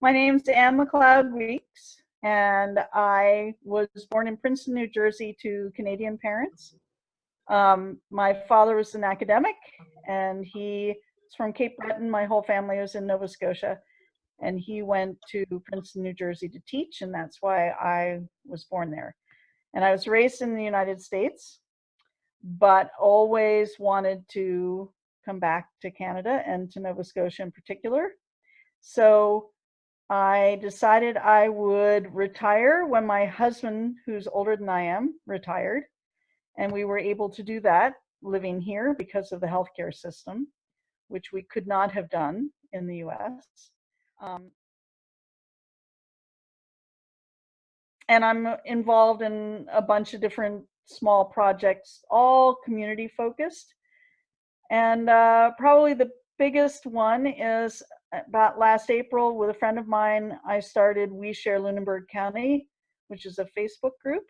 My name's Anne Weeks, and I was born in Princeton, New Jersey to Canadian parents. My father was an academic, and he was from Cape Breton. My whole family was in Nova Scotia, and he went to Princeton, New Jersey to teach, and that's why I was born there. And I was raised in the United States, but always wanted to come back to Canada and to Nova Scotia in particular. So I decided I would retire when my husband, who's older than I am, retired. And we were able to do that living here because of the healthcare system, which we could not have done in the US. And I'm involved in a bunch of different small projects, all community focused. And probably the biggest one is about last April with a friend of mine, I started We Share Lunenburg County, which is a Facebook group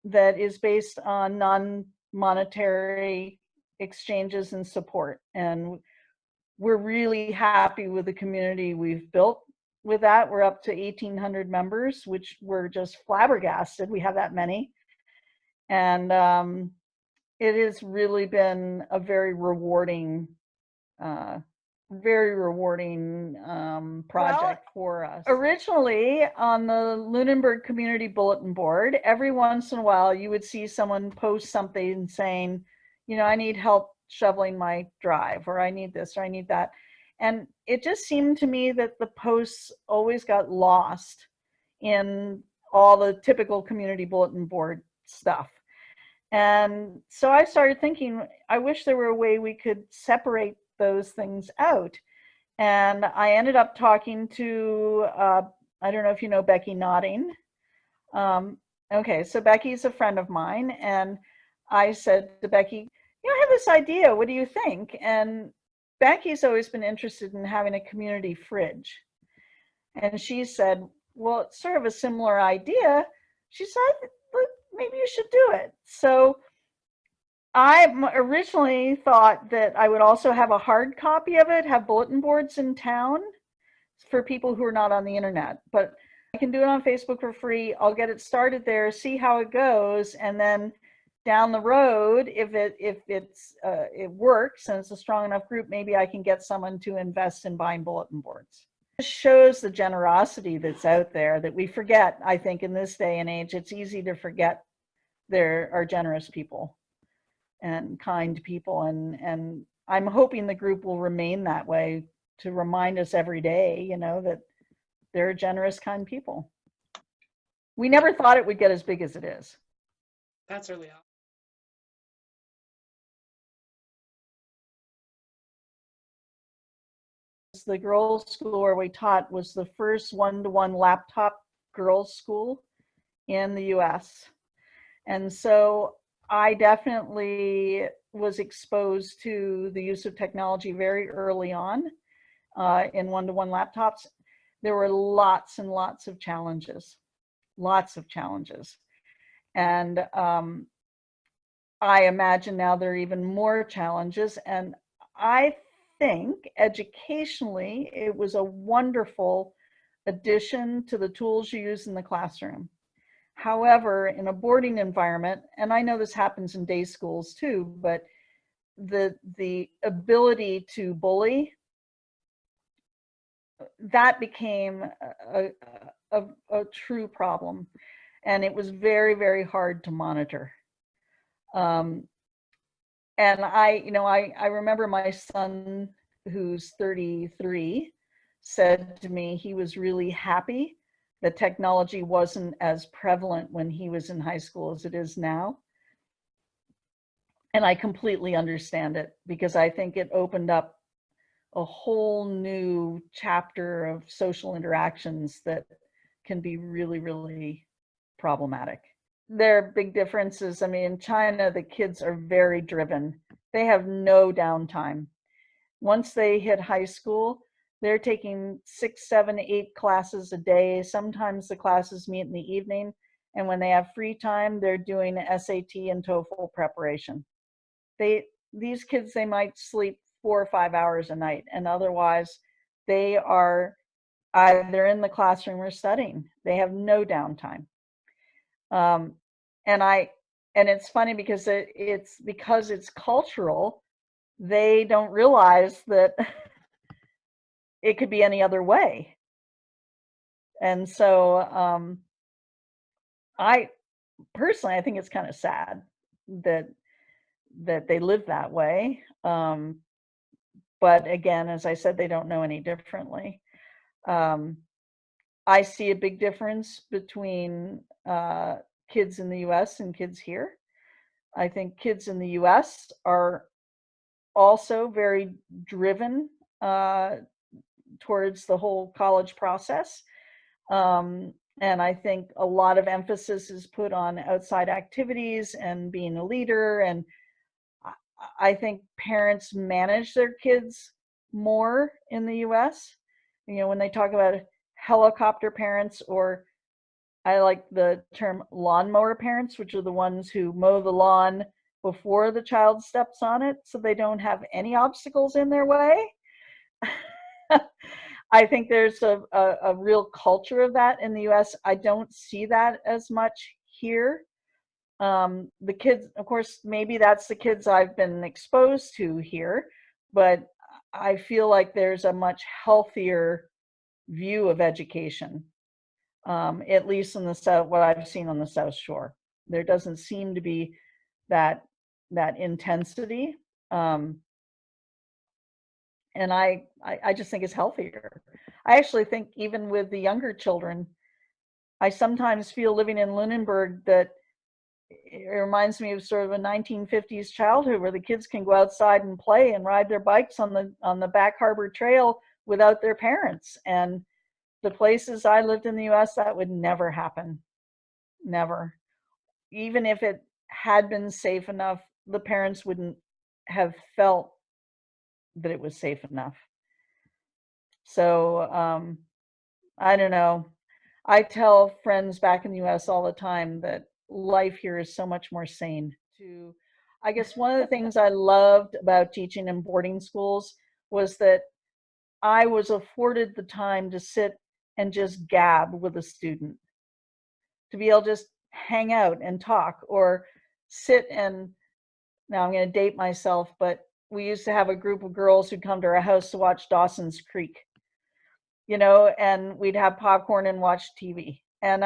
that is based on non-monetary exchanges and support. And we're really happy with the community we've built with that. We're up to 1,800 members, which we're just flabbergasted. We have that many. And it has really been a very rewarding project for us. Originally on the Lunenburg Community Bulletin Board, every once in a while you would see someone post something saying, you know, I need help shoveling my drive, or I need this, or I need that. And it just seemed to me that the posts always got lost in all the typical community bulletin board stuff. And so I started thinking, I wish there were a way we could separate those things out. And I ended up talking to, I don't know if you know Becky Nodding. Okay, so Becky's a friend of mine. And I said to Becky, you know, I have this idea. What do you think? And Becky's always been interested in having a community fridge. And she said, well, it's sort of a similar idea. She said, maybe you should do it. So I originally thought that I would also have a hard copy of it, have bulletin boards in town for people who are not on the internet, but I can do it on Facebook for free. I'll get it started there, see how it goes, and then down the road, if it works and it's a strong enough group, maybe I can get someone to invest in buying bulletin boards. It shows the generosity that's out there that we forget. I think in this day and age, it's easy to forget there are generous people and kind people, and I'm hoping the group will remain that way to remind us every day, you know, that they're generous, kind people. We never thought it would get as big as it is. That's really awesome. The girls' school where we taught was the first one-to-one laptop girls' school in the US. And so I definitely was exposed to the use of technology very early on in one-to-one laptops. There were lots and lots of challenges, And I imagine now there are even more challenges. And I think educationally, it was a wonderful addition to the tools you use in the classroom. However, in a boarding environment, and I know this happens in day schools too, but the ability to bully, that became a true problem. And it was very, very hard to monitor. And I remember my son, who's 33, said to me he was really happy that technology wasn't as prevalent when he was in high school as it is now. And I completely understand it, because I think it opened up a whole new chapter of social interactions that can be really, really problematic. There are big differences. I mean, in China, the kids are very driven. They have no downtime. Once they hit high school, they're taking 6, 7, 8 classes a day. Sometimes the classes meet in the evening. And when they have free time, they're doing SAT and TOEFL preparation. These kids, they might sleep 4 or 5 hours a night. And otherwise, they are either in the classroom or studying. They have no downtime. Um, and I and it's funny because it's cultural. They don't realize that it could be any other way. And so I personally, I think it's kind of sad that they live that way. But again, as I said, they don't know any differently. Um, I see a big difference between kids in the US and kids here. I think kids in the US are also very driven towards the whole college process. And I think a lot of emphasis is put on outside activities and being a leader. And I think parents manage their kids more in the US. You know, when they talk about helicopter parents, or I like the term lawnmower parents, which are the ones who mow the lawn before the child steps on it so they don't have any obstacles in their way. I think there's a real culture of that in the US. I don't see that as much here. The kids, of course, maybe that's the kids I've been exposed to here, but I feel like there's a much healthier view of education, at least in the South, what I've seen on the South Shore. There doesn't seem to be that intensity. And I just think it's healthier. I actually think even with the younger children, I sometimes feel living in Lunenburg that it reminds me of sort of a 1950s childhood where the kids can go outside and play and ride their bikes on the back harbor trail without their parents. And the places I lived in the US, that would never happen. Never. Even if it had been safe enough, the parents wouldn't have felt that it was safe enough. So I don't know. I tell friends back in the US all the time that life here is so much more sane. I guess one of the things I loved about teaching in boarding schools was that I was afforded the time to sit and just gab with a student, to be able to just hang out and talk, or sit and, now I'm going to date myself, but we used to have a group of girls who'd come to our house to watch Dawson's Creek, you know, and we'd have popcorn and watch TV. And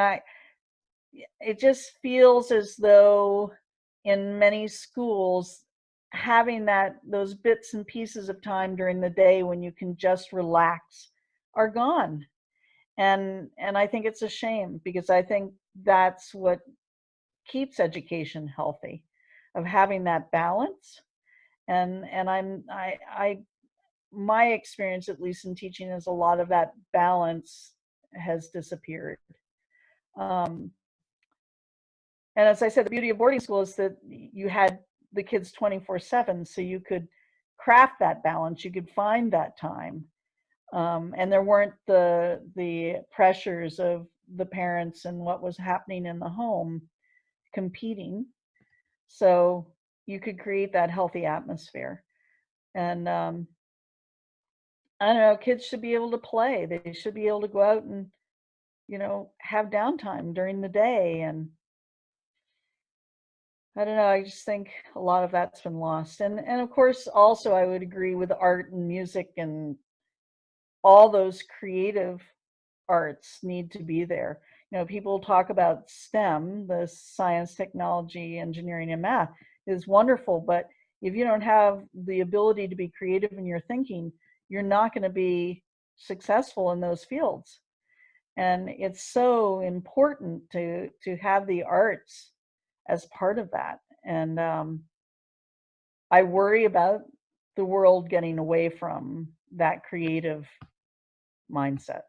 it just feels as though in many schools, having those bits and pieces of time during the day when you can just relax are gone. And I think it's a shame, because I think that's what keeps education healthy, of having that balance. And my experience, at least in teaching, is a lot of that balance has disappeared. Um, and as I said, the beauty of boarding school is that you had the kids 24/7, so you could craft that balance, you could find that time. And there weren't the pressures of the parents and what was happening in the home competing. So you could create that healthy atmosphere. And I don't know, kids should be able to play. They should be able to go out and, you know, have downtime during the day. And I don't know, I just think a lot of that's been lost. And of course, also I would agree with art and music, and all those creative arts need to be there. You know, people talk about STEM, the science, technology, engineering, and math is wonderful, but if you don't have the ability to be creative in your thinking, you're not going to be successful in those fields. And it's so important to have the arts as part of that. And I worry about the world getting away from that creative mindset.